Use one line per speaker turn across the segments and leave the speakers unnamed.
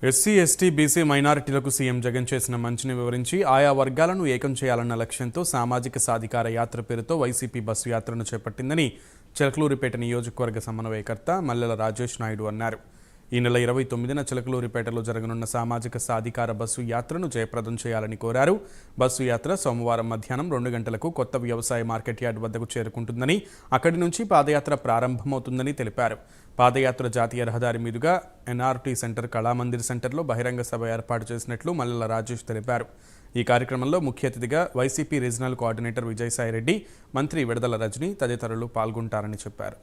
SC, ST, BC మైనారిటీలకు CM Jagan చేసిన మంచిని వివరించి ఆయా వర్గాలను ఏకం చేయాలన్న లక్ష్యంతో సామాజిక సాధికార యాత్ర పేరుతో వైసీపీ బస్సు యాత్రను చేపట్టిందని చిలకలూరిపేట నియోజకవర్గ సమన్వయకర్త మల్లెల రాజేష్ నాయుడు అన్నారు. ఈ నెల 29న చిలకలూరిపేటలో జరగనున్న సామాజిక సాధికార బస్సు యాత్రను జయప్రదం చేయాలని కోరారు. బస్సు యాత్ర సోమవారం మధ్యాహ్నం 2 గంటలకు కొత్త వ్యవసాయ మార్కెట్ యార్డ్ వద్దకు చేరుకుంటుందని, అక్కడి నుంచి పాదయాత్ర ప్రారంభమవుతుందని తెలిపారు. పాదయాత్ర జాతీయ రహదారి మీదుగా ఎన్ఆర్టీ సెంటర్, కళామందిర్ సెంటర్లో బహిరంగ సభ ఏర్పాటు చేసినట్లు మల్లెల రాజేష్ తెలిపారు. ఈ కార్యక్రమంలో ముఖ్య అతిథిగా వైసీపీ రీజనల్ కోఆర్డినేటర్ విజయసాయిరెడ్డి, మంత్రి విడదల రజని తదితరులు పాల్గొంటారని చెప్పారు.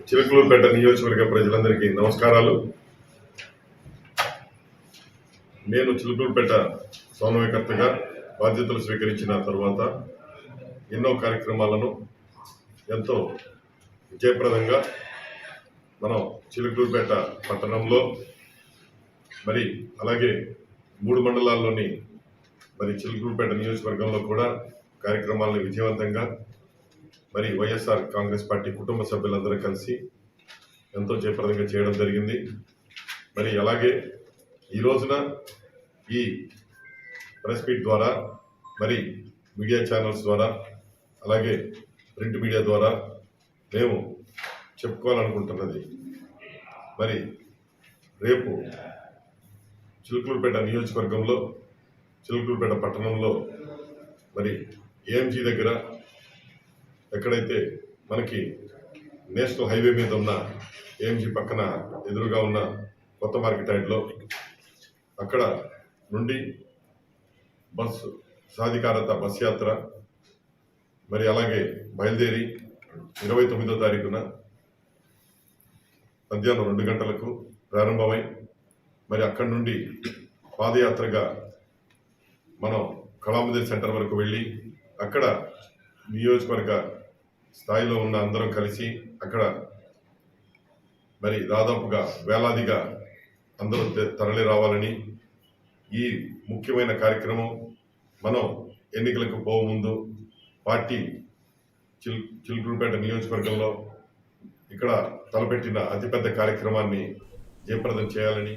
చిలకలూరిపేట నియోజకవర్గ ప్రజలందరికీ నమస్కారాలు. నేను చిలకలూరిపేట సమన్వయకర్తగా బాధ్యతలు స్వీకరించిన తర్వాత ఎన్నో కార్యక్రమాలను ఎంతో విజయప్రదంగా మనం చిలకలూరిపేట పట్టణంలో మరి అలాగే 3 మండలాల్లోని మరి చిలకలూరిపేట నియోజకవర్గంలో కూడా కార్యక్రమాలను విజయవంతంగా మరి వైఎస్ఆర్ కాంగ్రెస్ పార్టీ కుటుంబ సభ్యులందరూ కలిసి ఎంతో జయప్రదంగా చేయడం జరిగింది. మరి అలాగే ఈ రోజున ఈ ప్రెస్ మీట్ ద్వారా మరి మీడియా ఛానల్స్ ద్వారా అలాగే ప్రింట్ మీడియా ద్వారా మేము చెప్పుకోవాలనుకుంటున్నది, మరి రేపు చిలకలూరిపేట నియోజకవర్గంలో చిలకలూరిపేట పట్టణంలో మరి ఏఎంజీ దగ్గర ఎక్కడైతే మనకి నేషనల్ హైవే మీద ఉన్న ఏఎంజీ పక్కన ఎదురుగా ఉన్న కొత్త మార్కెట్ యార్డ్లో అక్కడ నుండి బస్సు సాధికారత బస్ యాత్ర మరి అలాగే బయలుదేరి 29వ తారీఖున మధ్యాహ్నం 2 గంటలకు ప్రారంభమై మరి అక్కడి నుండి పాదయాత్రగా మనం కళామందిర్ సెంటర్ వరకు వెళ్ళి అక్కడ నియోజకవర్గ స్థాయిలో ఉన్న అందరం కలిసి అక్కడ మరి దాదాపుగా వేలాదిగా అందరూ తరలి రావాలని, ఈ ముఖ్యమైన కార్యక్రమం మనం ఎన్నికలకు పోవు ముందు పార్టీ చిలకలూరిపేట నియోజకవర్గంలో ఇక్కడ తలపెట్టిన అతిపెద్ద కార్యక్రమాన్ని జయప్రదం చేయాలని